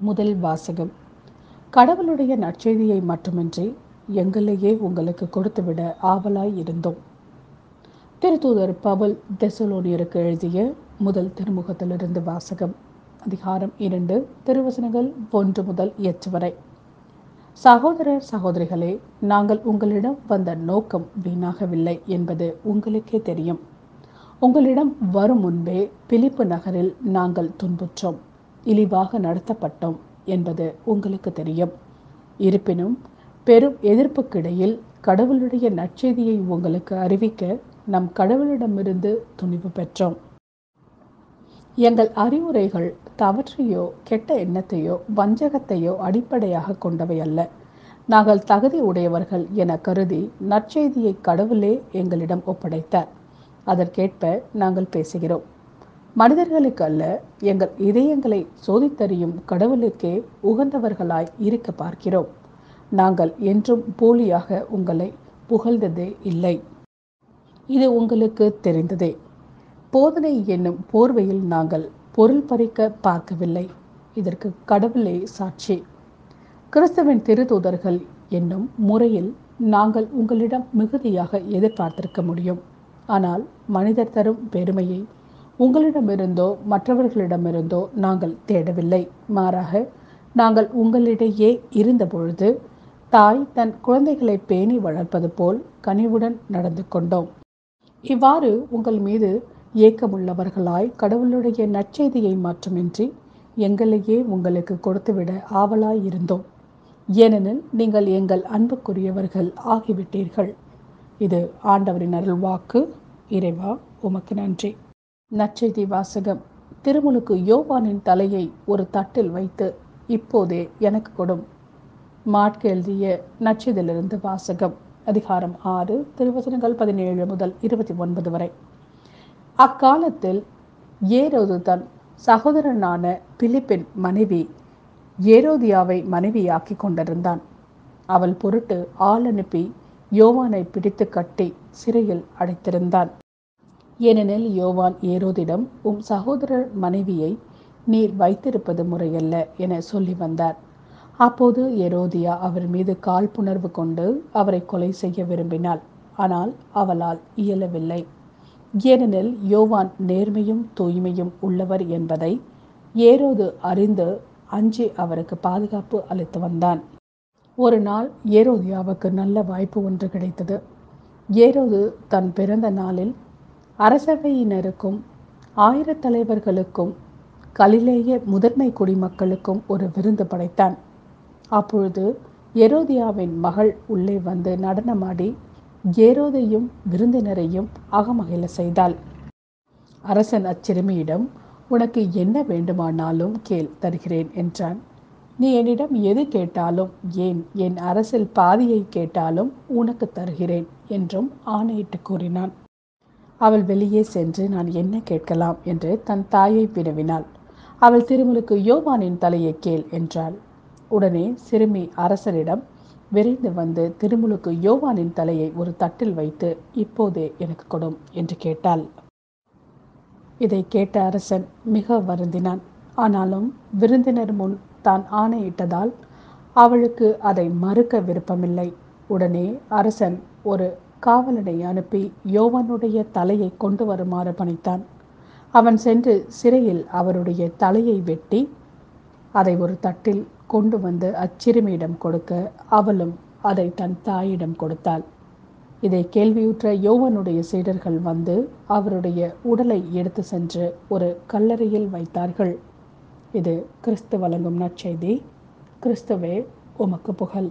முதல் வாசகம். கடவுளுடைய நற்செய்தியை மட்டுமின்றி எங்களையே உங்களுக்கு கொடுத்துவிட ஆவலாய் இருந்தோம். திருத்தூதர் பவுல் தெசலோனியருக்கு எழுதிய முதல் திருமுகத்திலிருந்து வாசகம். அதிகாரம் 2, திருவசனங்கள் 1 முதல் 8 வரை. சகோதரர் சகோதரிகளே, நாங்கள் உங்களிடம் வந்த நோக்கம் வீணாகவில்லை என்பது உங்களுக்கே தெரியும். உங்களிடம் வரும் முன்பே பிலிப்பு நகரில் நாங்கள் துன்புற்றோம், இழிவாக நடத்தப்பட்டோம் என்பது உங்களுக்கு தெரியும். இருப்பினும் பெரும் எதிர்ப்புக்கிடையில் கடவுளுடைய நற்செய்தியை உங்களுக்கு அறிவிக்க நம் கடவுளிடமிருந்து துணிவு பெற்றோம். எங்கள் அறிவுரைகள் தவற்றையோ கெட்ட எண்ணத்தையோ வஞ்சகத்தையோ அடிப்படையாக கொண்டவை அல்ல. நாங்கள் தகுதி உடையவர்கள் என கருதி நற்செய்தியை கடவுளே எங்களிடம் ஒப்படைத்தார். அதற்கேற்ப நாங்கள் பேசுகிறோம். மனிதர்களுக்கு அல்ல, எங்கள் இதயங்களை சோதித்தறியும் கடவுளுக்கே உகந்தவர்களாய் இருக்க பார்க்கிறோம். நாங்கள் என்றும் போலியாக உங்களை புகழ்ந்ததே இல்லை. இது உங்களுக்கு தெரிந்ததே. போதனை என்னும் போர்வையில் நாங்கள் பொருள் பறிக்க பார்க்கவில்லை. இதற்கு கடவுளே சாட்சி. கிறிஸ்துவின் திருத்தூதர்கள் என்னும் முறையில் நாங்கள் உங்களிடம் மிகுதியாக எதிர்பார்த்திருக்க முடியும். ஆனால் மனிதர் தரும் பெருமையை உங்களிடமிருந்தோ மற்றவர்களிடமிருந்தோ நாங்கள் தேடவில்லை. மாறாக நாங்கள் உங்களிடையே இருந்தபொழுது தாய் தன் குழந்தைகளை பேணி வளர்ப்பது போல் கனிவுடன் நடந்து கொண்டோம். இவ்வாறு உங்கள் மீது ஏக்கமுள்ளவர்களாய் கடவுளுடைய நற்செய்தியை மட்டுமின்றி எங்களையே உங்களுக்கு கொடுத்துவிட ஆவலாய் இருந்தோம். ஏனெனில் நீங்கள் எங்கள் அன்புக்குரியவர்கள் ஆகிவிட்டீர்கள். இது ஆண்டவரின் அருள்வாக்கு. இறைவா, உமக்கு நன்றி. நற்செய்தி வாசகம். திருமுழுக்கு யோவானின் தலையை ஒரு தட்டில் வைத்து இப்போதே எனக்கு கொடும். மாற்கு எழுதிய நற்செய்தியிலிருந்து வாசகம். அதிகாரம் 6, திருவசனங்கள் 17 முதல் 29 வரை. அக்காலத்தில் ஏரோது தன் சகோதரனான பிலிப்பின் மனைவி ஏரோதியாவை மனைவியாக்கி கொண்டிருந்தான். அவள் பொருட்டு ஆள் அனுப்பி யோவானை பிடித்து கட்டி சிறையில் அடைத்திருந்தான். ஏனெனில் யோவான் ஏரோதிடம், உம் சகோதரர் மனைவியை நீர் வைத்திருப்பது முறையல்ல என சொல்லி வந்தார். அப்போது ஏரோதியா அவர் மீது காழ்ப்புணர்வு கொண்டு அவரை கொலை செய்ய விரும்பினாள். ஆனால் அவளால் இயலவில்லை. ஏனெனில் யோவான் நேர்மையும் தூய்மையும் உள்ளவர் என்பதை ஏரோது அறிந்து அஞ்சி அவருக்கு பாதுகாப்பு அளித்து வந்தான். ஒரு நாள் ஏரோதியாவுக்கு நல்ல வாய்ப்பு ஒன்று கிடைத்தது. ஏரோது தன் பிறந்த நாளில் அரசவையினருக்கும் 1000 தலைவர்களுக்கும் கலிலேய முதன்மை குடிமக்களுக்கும் ஒரு விருந்து படைத்தான். அப்பொழுது ஏரோதியாவின் மகள் உள்ளே வந்து நடனமாடி ஏரோதையும் விருந்தினரையும் அகமகிழ செய்தாள். அரசன் அச்சிறுமியிடம், உனக்கு என்ன வேண்டுமானாலும் கேள், தருகிறேன் என்றான். நீ என்னிடம் எது கேட்டாலும், ஏன் என் அரசில் பாதியை கேட்டாலும் உனக்கு தருகிறேன் என்றும் ஆணையிட்டு கூறினான். அவள் வெளியே சென்று நான் என்ன கேட்கலாம் என்று தன் தாயை வினவினாள். அவள் திருமுழுக்கு யோவானின் தலையை கேள் என்றாள். உடனே சிறுமி அரசனிடம் விரைந்து வந்து திருமுழுக்கு யோவானின் தலையை ஒரு தட்டில் வைத்து இப்போதே எனக்கு கொடும் என்று கேட்டாள். இதை கேட்ட அரசன் மிக வருந்தினான். ஆனாலும் விருந்தினர் முன் தான் ஆணையிட்டதால் அவளுக்கு அதை மறுக்க விருப்பமில்லை. உடனே அரசன் ஒரு காவலனை அனுப்பி யோவானுடைய தலையை கொண்டு வருமாறு பணித்தான். அவன் சென்று சிறையில் அவருடைய தலையை வெட்டி அதை ஒரு தட்டில் கொண்டு வந்து அச்சிறுமியிடம் கொடுக்க அவளும் அதை தன் தாயிடம் கொடுத்தாள். இதை கேள்வியுற்ற யோவானுடைய சீடர்கள் வந்து அவருடைய உடலை எடுத்து சென்று ஒரு கல்லறையில் வைத்தார்கள். இது கிறிஸ்து வழங்கும் நற்செய்தி. கிறிஸ்துவே, உமக்கு புகழ்.